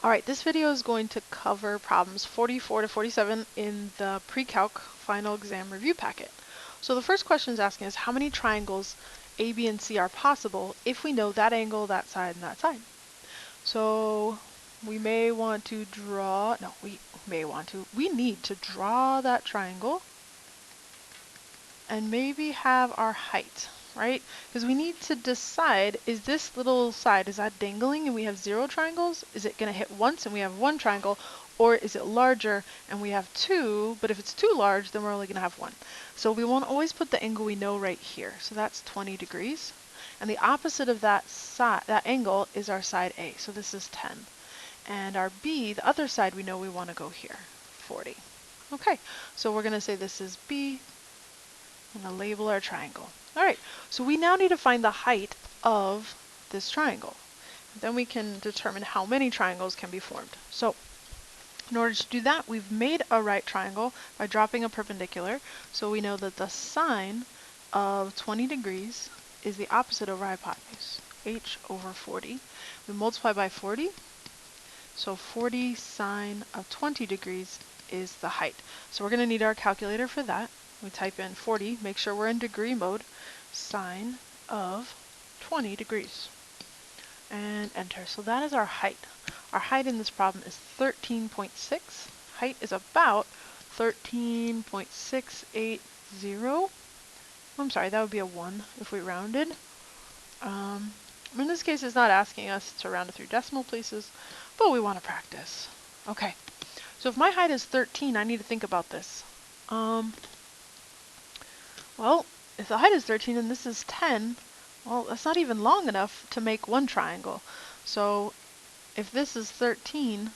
All right, this video is going to cover problems 44 to 47 in the pre-calc final exam review packet. So the first question is asking us how many triangles A, B, and C are possible if we know that angle, that side, and that side. So we may want to draw, no, we need to draw that triangle and maybe have our height, right? Because we need to decide, is this little side, is that dangling and we have 0 triangles? Is it going to hit once and we have 1 triangle? Or is it larger and we have 2, but if it's too large, then we're only going to have 1. So we want to always put the angle we know right here. So that's 20 degrees. And the opposite of that side, that angle, is our side A. So this is 10. And our B, the other side, we know we want to go here, 40. Okay, so we're going to say this is B, and I'll label our triangle. All right, so we now need to find the height of this triangle. Then we can determine how many triangles can be formed. So in order to do that, we've made a right triangle by dropping a perpendicular. So we know that the sine of 20 degrees is the opposite over hypotenuse, h over 40. We multiply by 40, so 40 sine of 20 degrees is the height. So we're going to need our calculator for that. We type in 40, make sure we're in degree mode, sine of 20 degrees, and enter. So that is our height. Our height in this problem is 13.6. Height is about 13.680. I'm sorry, that would be a 1 if we rounded. In this case, it's not asking us to round it through decimal places, but we want to practice. Okay, so if my height is 13, I need to think about this. Well, if the height is 13 and this is 10, well, that's not even long enough to make one triangle. So if this is 13,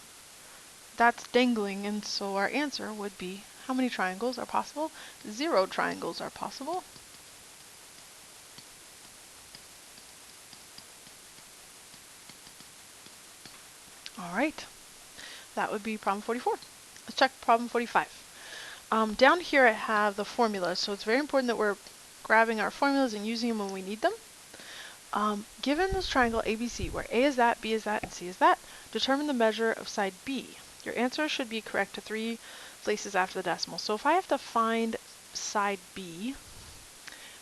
that's dangling, and so our answer would be, how many triangles are possible? 0 triangles are possible. All right, that would be problem 44. Let's check problem 45. Down here I have the formulas, so it's very important that we're grabbing our formulas and using them when we need them. Given this triangle ABC, where A is that, B is that, and C is that, determine the measure of side B. Your answer should be correct to 3 places after the decimal. So if I have to find side B,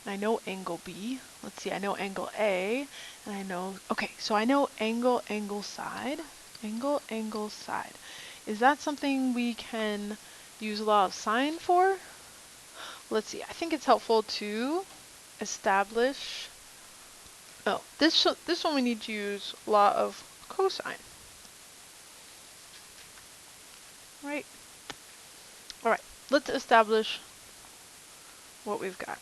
and I know angle B, let's see, I know angle A, and I know, okay, so I know angle, angle, side, angle, angle, side. Is that something we can use law of sine for? Let's see, I think it's helpful to establish, oh, this one we need to use law of cosine. Right? All right, let's establish what we've got.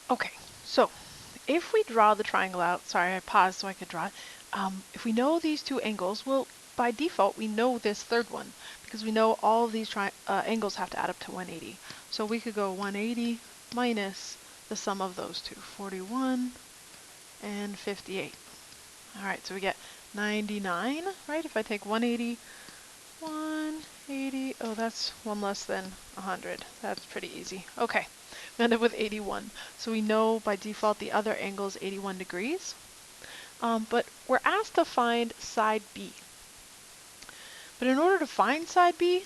Okay, so if we draw the triangle out, sorry, I paused so I could draw it. If we know these two angles, well, by default, we know this third one because we know all of these angles have to add up to 180. So we could go 180 minus the sum of those two, 41 and 58. All right, so we get 99, right? If I take 180, 180, oh, that's one less than 100. That's pretty easy. Okay, we end up with 81. So we know by default the other angle is 81 degrees. But we're asked to find side B. But in order to find side B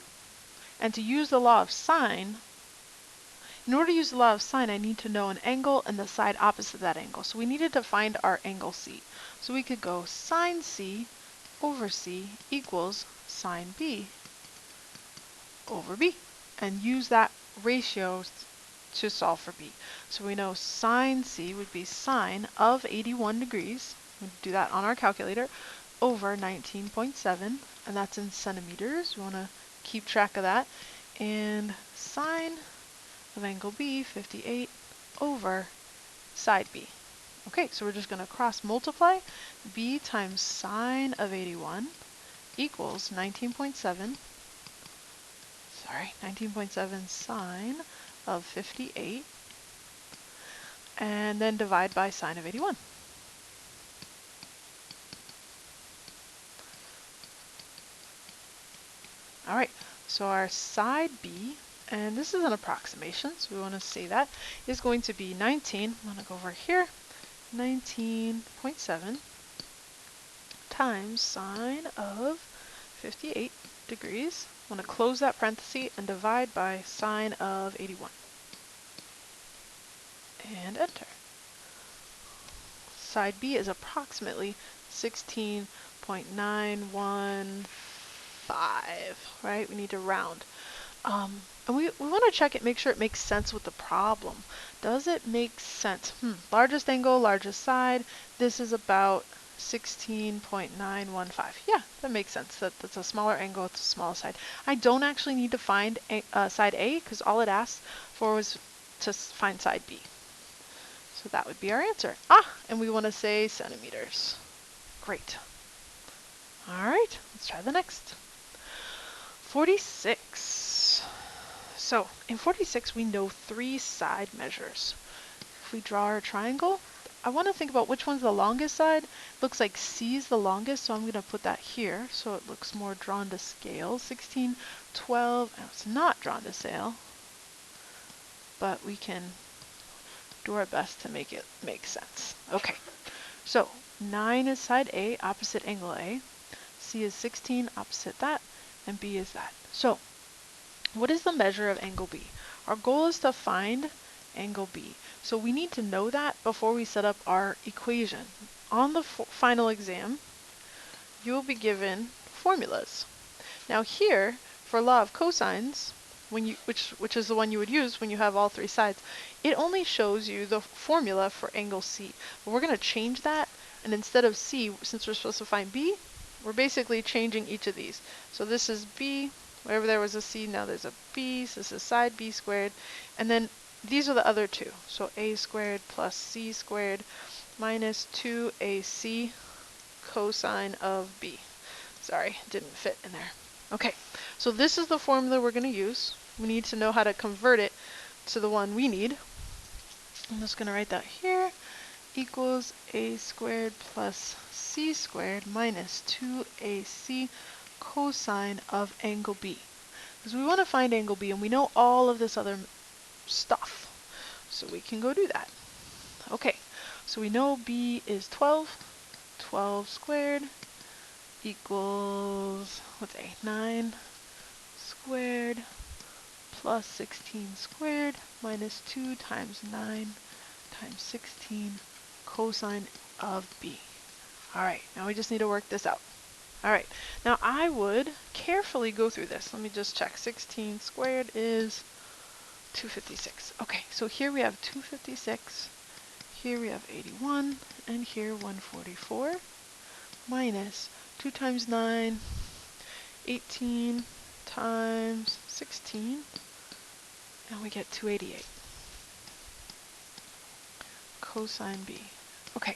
and to use the law of sine, in order to use the law of sine, I need to know an angle and the side opposite that angle. So we needed to find our angle C. So we could go sine C over C equals sine B over B and use that ratio to solve for B. So we know sine C would be sine of 81 degrees. We do that on our calculator over 19.7, and that's in centimeters. We want to keep track of that. And sine of angle B, 58, over side B. Okay, so we're just going to cross multiply. B times sine of 81 equals 19.7, 19.7 sine of 58, and then divide by sine of 81. All right, so our side B and this is an approximation, so we want to say that is going to be 19. I'm going to go over here, 19.7 times sine of 58 degrees. I'm going to close that parenthesis and divide by sine of 81. And enter. Side B is approximately 16.915, right? We need to round. And we want to check it, make sure it makes sense with the problem. Does it make sense? Largest angle, largest side. This is about 16.915. Yeah, that makes sense. That's a smaller angle with a smaller side. I don't actually need to find side A because all it asked for was to find side B. So that would be our answer. And we want to say centimeters. Great. All right, let's try the next. 46. So in 46, we know 3 side measures. If we draw our triangle, I want to think about which one's the longest side. Looks like C is the longest, so I'm going to put that here so it looks more drawn to scale. 16, 12, and it's not drawn to scale, but we can do our best to make it make sense. Okay, so 9 is side A, opposite angle A. C is 16, opposite that, and B is that. So what is the measure of angle B? Our goal is to find angle B. So we need to know that before we set up our equation. On the final exam, you'll be given formulas. Now here, for law of cosines, which is the one you would use when you have all 3 sides, it only shows you the formula for angle C. But we're going to change that, and instead of C, since we're supposed to find B, we're basically changing each of these. So this is B, wherever there was a C, now there's a B, so this is side B squared, and then these are the other two. So A squared plus C squared minus 2AC cosine of B. Sorry, didn't fit in there. Okay, so this is the formula we're going to use. We need to know how to convert it to the one we need. I'm just going to write that here. Equals A squared plus C squared minus 2AC cosine of angle B. Because we want to find angle B, and we know all of this other stuff. So we can go do that. Okay, so we know B is 12. 12 squared equals, what's A? 9 squared plus 16 squared minus 2 times 9 times 16 cosine of B. All right, now we just need to work this out. All right, now I would carefully go through this. Let me just check. 16 squared is 256. Okay, so here we have 256, here we have 81, and here 144, minus 2 times 9, 18 times 16, and we get 288. Cosine B. Okay,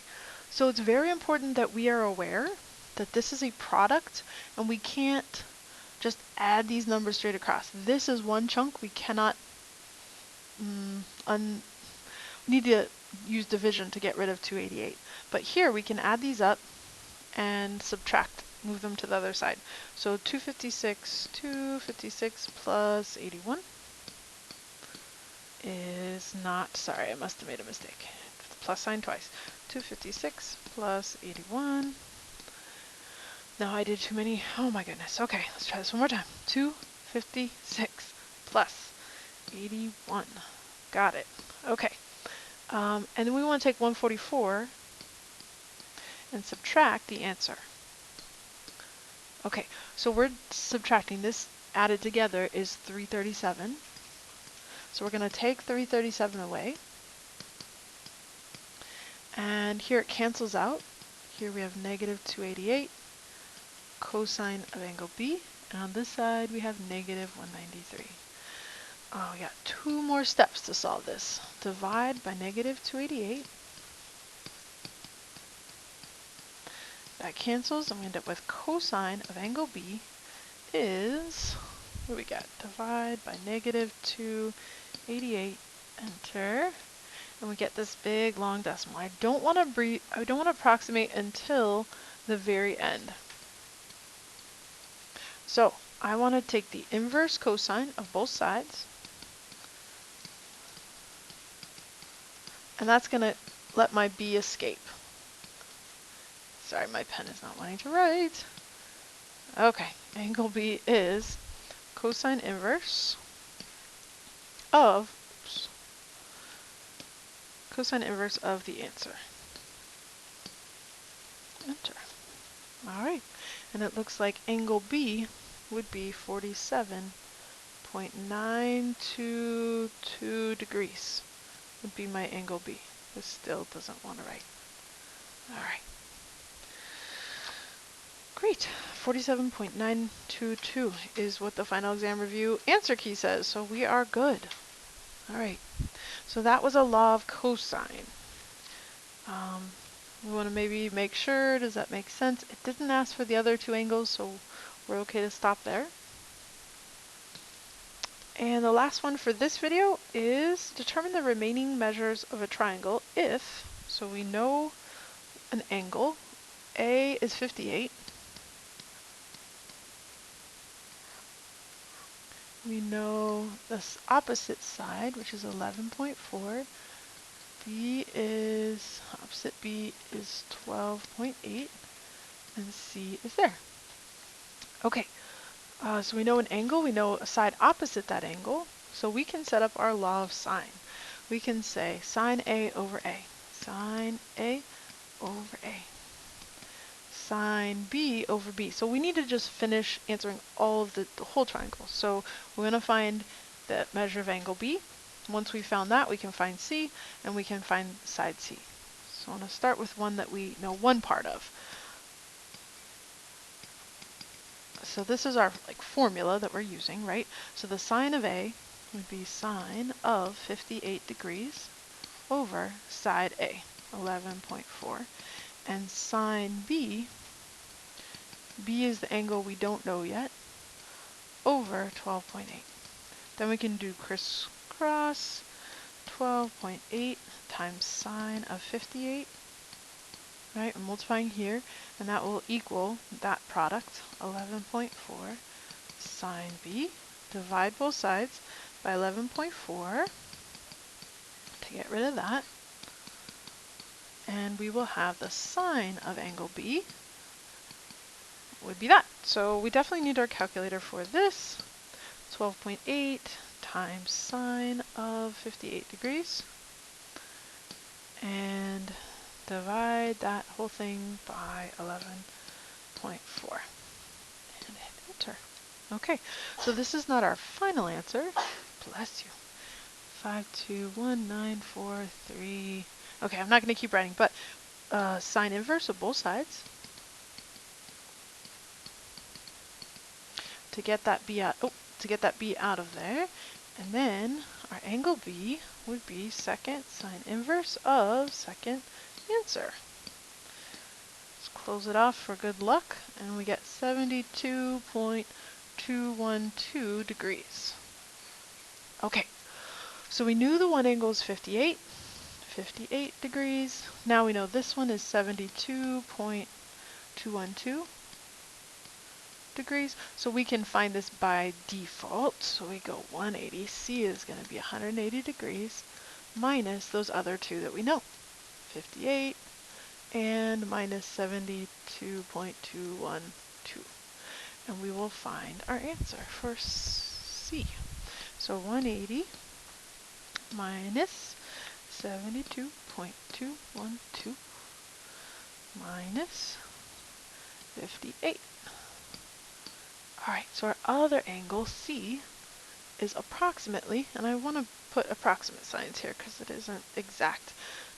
so it's very important that we are aware that this is a product, and we can't just add these numbers straight across. This is one chunk. We cannot we need to use division to get rid of 288. But here we can add these up and subtract, move them to the other side. So 256 plus 81 is not, sorry, I must have made a mistake. Plus sign twice. 256 plus 81. No, I did too many. Oh my goodness. Okay, let's try this one more time. 256 plus 81. Got it. Okay. And then we want to take 144 and subtract the answer. Okay, so we're subtracting this, added together is 337. So we're going to take 337 away. And here it cancels out. Here we have negative 288 cosine of angle B. And on this side we have negative 193. Oh, we got 2 more steps to solve this. Divide by negative 288. That cancels, and we end up with cosine of angle B is, what do we got? Divide by negative 288, enter, and we get this big long decimal. I don't want to approximate until the very end. So I want to take the inverse cosine of both sides. And that's going to let my b escape. Sorry, my pen is not wanting to write. Okay, angle b is cosine inverse of, oops, cosine inverse of the answer. Enter. All right, and it looks like angle B would be 47.922 degrees would be my angle B. This still doesn't want to write. All right. Great. 47.922 is what the final exam review answer key says, so we are good. All right. So that was a law of cosine. We want to maybe make sure, does that make sense? It didn't ask for the other two angles, so we're okay to stop there. And the last one for this video is determine the remaining measures of a triangle if, so we know an angle, A is 58. We know this opposite side, which is 11.4. B is, opposite B is 12.8, and C is there. Okay, so we know an angle, we know a side opposite that angle, so we can set up our law of sine. We can say sine A over A, sine A over A, sine B over B. So we need to just finish answering all of the whole triangle. So we're going to find the measure of angle B. Once we found that, we can find C, and we can find side C. So I'm going to start with one that we know one part of. So this is our formula that we're using, right? So the sine of A would be sine of 58 degrees over side A, 11.4. And sine B, B is the angle we don't know yet, over 12.8. Then we can do crisscross, 12.8 times sine of 58, right? I'm multiplying here, and that will equal that product, 11.4 sine B. Divide both sides by 11.4 to get rid of that. And we will have the sine of angle B would be that. So we definitely need our calculator for this. 12.8 times sine of 58 degrees. And divide that whole thing by 11.4. And hit enter. Okay, so this is not our final answer. Bless you. 521,943. Okay, I'm not going to keep writing, but sine inverse of both sides to get that b out. Oh, to get that b out of there, and then our angle B would be second sine inverse of second answer. Let's close it off for good luck, and we get 72.212 degrees. Okay, so we knew the one angle is 58 degrees. Now we know this one is 72.212 degrees. So we can find this by default. So we go 180. C is going to be 180 degrees minus those other two that we know, 58 and minus 72.212. And we will find our answer for C. So 180 minus 72.212 minus 58. All right, so our other angle, C, is approximately, and I want to put approximate signs here because it isn't exact.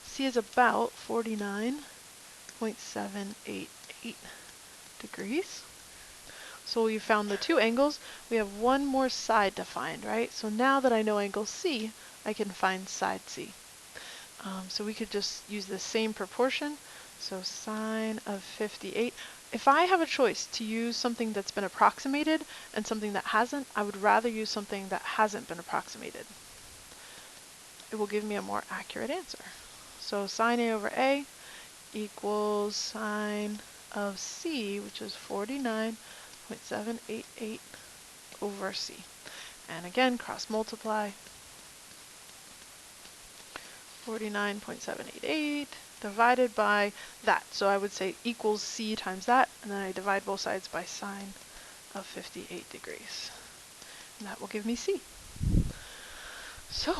C is about 49.788 degrees. So we found the two angles. We have one more side to find, right? So now that I know angle C, I can find side C. So we could just use the same proportion. So sine of 58. If I have a choice to use something that's been approximated and something that hasn't, I would rather use something that hasn't been approximated. It will give me a more accurate answer. So sine A over A equals sine of C, which is 49.788 over C. And again, cross multiply. 49.788 divided by that. So I would say equals C times that, and then I divide both sides by sine of 58 degrees. And that will give me C. So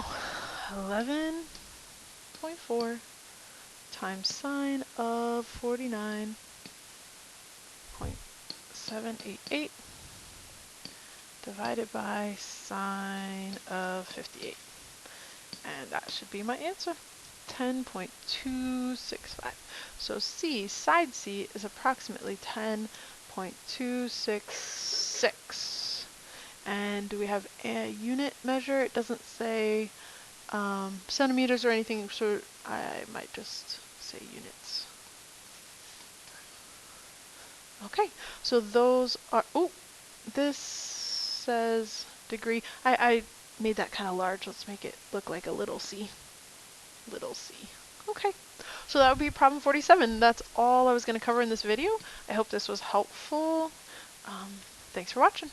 11.4 times sine of 49.788 divided by sine of 58. And that should be my answer. 10.265. So C, side C, is approximately 10.266. And do we have a unit measure? It doesn't say centimeters or anything, so I might just say units. Okay, so those are, oh, this says degree. I made that kind of large. Let's make it look like a little c. Little c. Okay, so that would be problem 47. That's all I was going to cover in this video. I hope this was helpful. Thanks for watching.